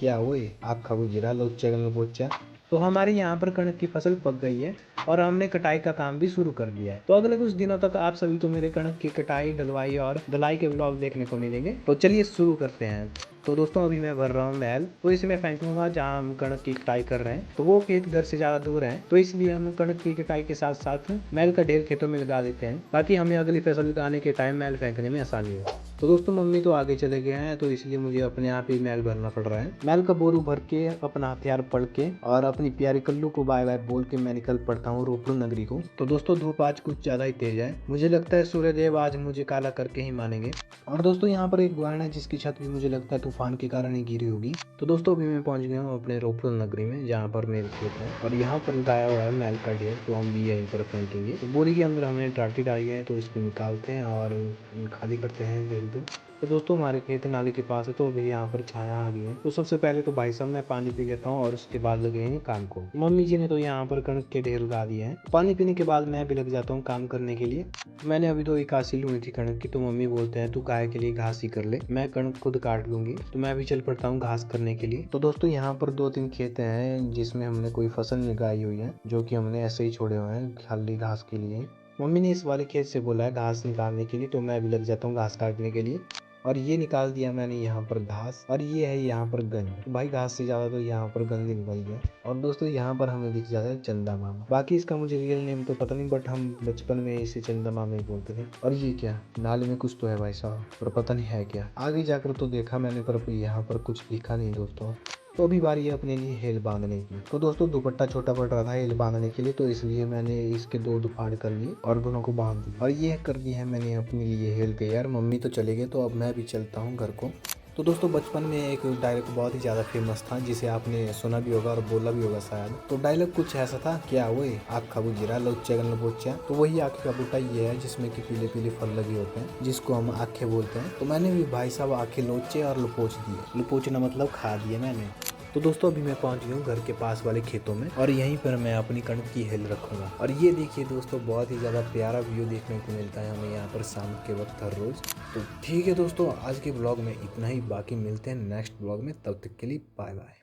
क्या ओए आग खाबू गिरा लोचा गल बोचा। तो हमारे यहाँ पर कणक की फसल पक गई है और हमने कटाई का काम भी शुरू कर दिया है। तो अगले कुछ दिनों तक आप सभी को मेरे कणक की कटाई, ढलवाई और धुलाई के ब्लॉग देखने को मिलेंगे। तो चलिए शुरू करते हैं। तो दोस्तों अभी मैं भर रहा हूँ मैल, तो इसे मैं फेंकूंगा जहाँ हम कणक की कटाई कर रहे हैं। तो वो खेत घर से ज़्यादा दूर है, तो इसलिए हम कणक की कटाई के साथ साथ मैल का ढेर खेतों में लगा देते हैं, ताकि हमें अगली फसल लगाने के टाइम मैल फेंकने में आसानी हो। तो दोस्तों मम्मी तो आगे चले गए हैं, तो इसलिए मुझे अपने आप ही मैल भरना पड़ रहा है। मैल का बोरू भर के, अपना हथियार पढ़ के और अपनी प्यारी कल्लू को बाय बाय बोल के मैं निकल पड़ता हूँ रोपड़ नगरी को। तो दोस्तों धूप आज कुछ ज्यादा ही तेज है, मुझे लगता है सूर्यदेव आज मुझे काला करके ही मानेंगे। और दोस्तों यहाँ पर एक गुआन है जिसकी छत भी मुझे लगता है तूफान के कारण ही गिरी होगी। तो दोस्तों अभी मैं पहुंच गया हूँ अपने रोपड़ नगरी में, जहाँ पर मेरे खेत है और यहाँ पर लगाया हुआ है मैल का ढेर, तो हम भी यहीं पर फेंकेंगे। तो बोरी के अंदर हमने ट्राटी डाली है, तो इसको निकालते हैं और खाली करते हैं बिल्कुल। तो दोस्तों हमारे खेत नाले के पास है, तो अभी यहाँ पर छाया आ गई है। तो सबसे पहले तो भाई साहब मैं पानी पी लेता हूँ और उसके बाद लगे हैं काम को। मम्मी जी ने तो यहाँ पर कणक के ढेर लगा दिए हैं। पानी पीने के बाद मैं भी लग जाता हूँ काम करने के लिए। मैंने अभी तो एक हासिल हुई थी कणक की, तो मम्मी बोलते हैं तू गाय के लिए घास ही कर ले, मैं कणक खुद काट लूंगी। तो मैं भी चल पड़ता हूँ घास करने के लिए। तो दोस्तों यहाँ पर 2-3 खेत हैं जिसमें हमने कोई फसल लगाई हुई है, जो कि हमने ऐसे ही छोड़े हुए हैं खाली घास के लिए। मम्मी ने इस वाले खेत से बोला है घास निकालने के लिए, तो मैं भी लग जाता हूँ घास काटने के लिए। और ये निकाल दिया मैंने यहाँ पर घास, और ये है यहाँ पर गंज। तो भाई घास से ज्यादा तो यहाँ पर गंज निकल गया। और दोस्तों यहाँ पर हमें दिख जाता है चंदा मामा। बाकी इसका मुझे रियल नेम तो पता नहीं, बट हम बचपन में इसे चंदा मामा ही बोलते थे। और ये क्या नाले में कुछ तो है भाई साहब, पर पता नहीं है क्या। आगे जाकर तो देखा मैंने, पर यहाँ पर कुछ दिखा नहीं दोस्तों। तो अभी बारी है अपने लिए हेल बांधने की। तो दोस्तों दुपट्टा छोटा पड़ रहा था हेल बांधने के लिए, तो इसलिए मैंने इसके 2 दुफाड़ कर लिए और दोनों को बांध दी। और ये कर दी है मैंने अपने लिए हेल के। यार मम्मी तो चले गए, तो अब मैं भी चलता हूँ घर को। तो दोस्तों बचपन में एक डायलॉग बहुत ही ज़्यादा फेमस था, जिसे आपने सुना भी होगा और बोला भी होगा शायद। तो डायलॉग कुछ ऐसा था, क्या ओए आग खाबू जीरा लोचा गल बोचा। तो वही आग का बूटा ये है जिसमें कि पीले पीले फल लगे होते हैं, जिसको हम आंखें बोलते हैं। तो मैंने भी भाई साहब आंखें लोचे और लुपोच दिए। लुपोचना मतलब खा दिए मैंने। तो दोस्तों अभी मैं पहुंच गया हूँ घर के पास वाले खेतों में, और यहीं पर मैं अपनी कणक की हेल रखूंगा। और ये देखिए दोस्तों बहुत ही ज़्यादा प्यारा व्यू देखने को मिलता है हमें यहाँ पर शाम के वक्त हर रोज़। तो ठीक है दोस्तों आज के ब्लॉग में इतना ही, बाकी मिलते हैं नेक्स्ट ब्लॉग में, तब तक के लिए बाय बाय।